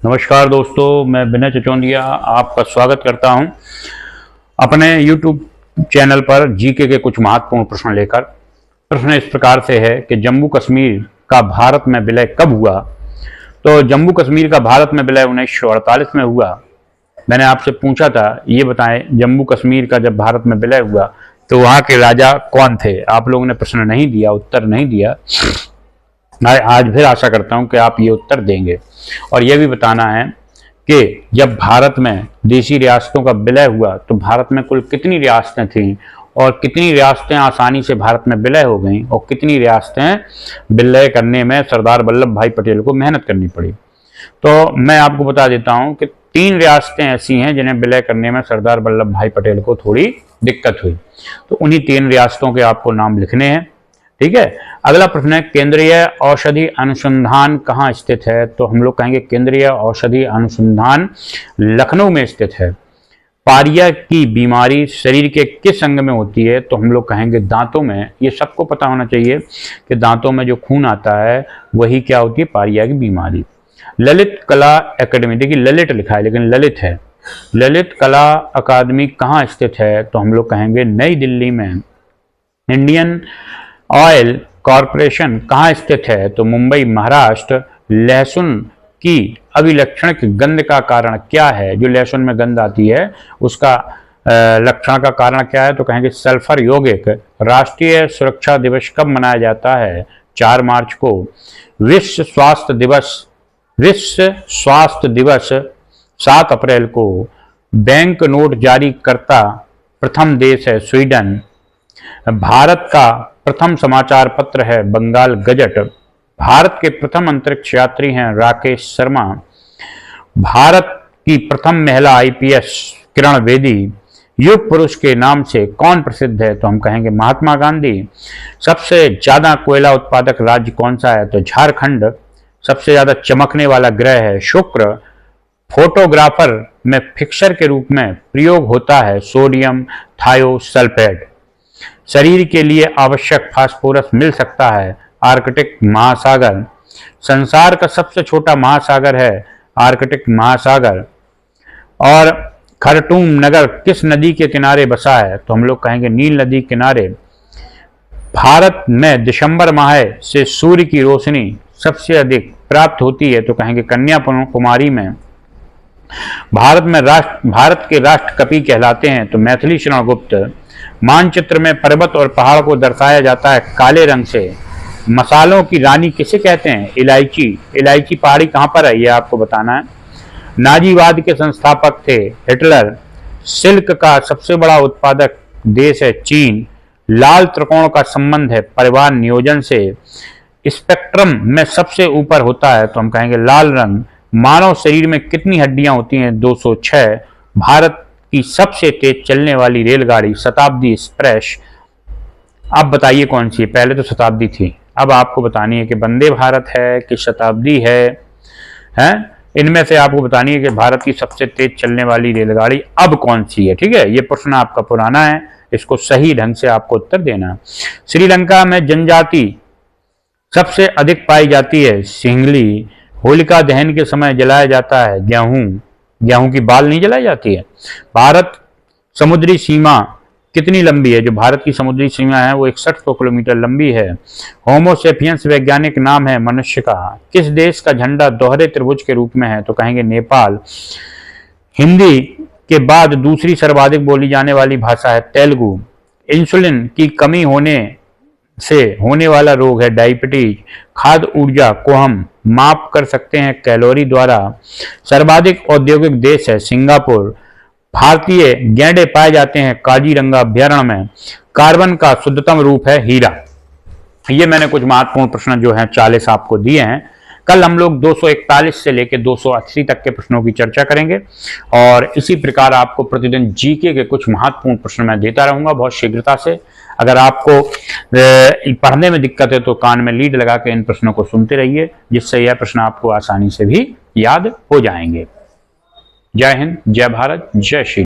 नमस्कार दोस्तों, मैं विनय चचोंदिया आपका स्वागत करता हूं अपने YouTube चैनल पर जीके के कुछ महत्वपूर्ण प्रश्न लेकर। प्रश्न इस प्रकार से है कि जम्मू कश्मीर का भारत में विलय कब हुआ। तो जम्मू कश्मीर का भारत में विलय 1948 में हुआ। मैंने आपसे पूछा था ये बताएं, जम्मू कश्मीर का जब भारत में विलय हुआ तो वहाँ के राजा कौन थे। आप लोगों ने प्रश्न नहीं दिया, उत्तर नहीं दिया। मैं आज फिर आशा करता हूं कि आप ये उत्तर देंगे और यह भी बताना है कि जब भारत में देशी रियासतों का विलय हुआ तो भारत में कुल कितनी रियासतें थीं और कितनी रियासतें आसानी से भारत में विलय हो गईं और कितनी रियासतें विलय करने में सरदार वल्लभ भाई पटेल को मेहनत करनी पड़ी। तो मैं आपको बता देता हूं कि 3 रियासतें ऐसी हैं जिन्हें विलय करने में सरदार वल्लभ भाई पटेल को थोड़ी दिक्कत हुई। तो उन्हीं 3 रियासतों के आपको नाम लिखने हैं, ठीक है। अगला प्रश्न है, केंद्रीय औषधि अनुसंधान कहाँ स्थित है। तो हम लोग कहेंगे केंद्रीय औषधि अनुसंधान लखनऊ में स्थित है। पारिया की बीमारी शरीर के किस अंग में होती है। तो हम लोग कहेंगे दांतों में। ये सबको पता होना चाहिए कि दांतों में जो खून आता है वही क्या होती है, पारिया की बीमारी। ललित कला एकेडमी, देखिए ललित लिखा है लेकिन ललित है। ललित कला अकादमी कहाँ स्थित है। तो हम लोग कहेंगे नई दिल्ली में। इंडियन ऑयल कॉरपोरेशन कहाँ स्थित है। तो मुंबई महाराष्ट्र। लहसुन की अभिलक्षणिक गंध का कारण क्या है। जो लहसुन में गंध आती है उसका लक्षण का कारण क्या है। तो कहेंगे सल्फर यौगिक। राष्ट्रीय सुरक्षा दिवस कब मनाया जाता है। 4 मार्च को। विश्व स्वास्थ्य दिवस 7 अप्रैल को। बैंक नोट जारी करता प्रथम देश है स्वीडन। भारत का प्रथम समाचार पत्र है बंगाल गजट। भारत के प्रथम अंतरिक्ष यात्री हैं राकेश शर्मा। भारत की प्रथम महिला आईपीएस किरण बेदी। युग पुरुष के नाम से कौन प्रसिद्ध है। तो हम कहेंगे महात्मा गांधी। सबसे ज्यादा कोयला उत्पादक राज्य कौन सा है। तो झारखंड। सबसे ज्यादा चमकने वाला ग्रह है शुक्र। फोटोग्राफर में फिक्सर के रूप में प्रयोग होता है सोडियम थायोसल्फेट। शरीर के लिए आवश्यक फास्फोरस मिल सकता है आर्कटिक महासागर। संसार का सबसे छोटा महासागर है आर्कटिक महासागर। और खरटूम नगर किस नदी के किनारे बसा है। तो हम लोग कहेंगे नील नदी किनारे। भारत में दिसंबर माह से सूर्य की रोशनी सबसे अधिक प्राप्त होती है। तो कहेंगे कन्याकुमारी में। भारत के राष्ट्र कवि कहलाते हैं तो मैथिली शरण गुप्त। मानचित्र में पर्वत और पहाड़ को दर्शाया जाता है काले रंग से। मसालों की रानी किसे कहते हैं। इलायची। इलायची पहाड़ी कहाँ पर है ये आपको बताना है। नाजीवाद के संस्थापक थे हिटलर। सिल्क का सबसे बड़ा उत्पादक देश है चीन। लाल त्रिकोण का संबंध है परिवार नियोजन से। स्पेक्ट्रम में सबसे ऊपर होता है तो हम कहेंगे लाल रंग। मानव शरीर में कितनी हड्डियां होती हैं। 206। भारत की सबसे तेज चलने वाली रेलगाड़ी शताब्दी एक्सप्रेस। अब बताइए कौन सी है। पहले तो शताब्दी थी, अब आपको बतानी है कि वंदे भारत है कि शताब्दी है। इनमें से आपको बतानी है कि भारत की सबसे तेज चलने वाली रेलगाड़ी अब कौन सी है। ठीक है, ये प्रश्न आपका पुराना है, इसको सही ढंग से आपको उत्तर देना है। श्रीलंका में जनजाति सबसे अधिक पाई जाती है सिंगली। होलिका दहन के समय जलाया जाता है गेहूं की बाल नहीं जलाई जाती है। भारत समुद्री सीमा कितनी लंबी है। जो भारत की समुद्री सीमा है वो 6100 किलोमीटर लंबी है। होमोसेपियंस वैज्ञानिक नाम है मनुष्य का। किस देश का झंडा दोहरे त्रिभुज के रूप में है। तो कहेंगे नेपाल। हिंदी के बाद दूसरी सर्वाधिक बोली जाने वाली भाषा है तेलुगु। इंसुलिन की कमी होने से होने वाला रोग है डायबिटीज। खाद्य ऊर्जा को हम माप कर सकते हैं कैलोरी द्वारा। सर्वाधिक औद्योगिक देश है सिंगापुर। भारतीय गैंडे पाए जाते हैं काजीरंगा अभ्यारण्य में। कार्बन का शुद्धतम रूप है हीरा। ये मैंने कुछ महत्वपूर्ण प्रश्न जो हैं 40 आपको दिए हैं। कल हम लोग 241 से लेकर 280 तक के प्रश्नों की चर्चा करेंगे और इसी प्रकार आपको प्रतिदिन जीके के कुछ महत्वपूर्ण प्रश्न मैं देता रहूंगा बहुत शीघ्रता से। अगर आपको पढ़ने में दिक्कत है तो कान में लीड लगा के इन प्रश्नों को सुनते रहिए, जिससे यह प्रश्न आपको आसानी से भी याद हो जाएंगे। जय हिंद, जय भारत, जय श्री।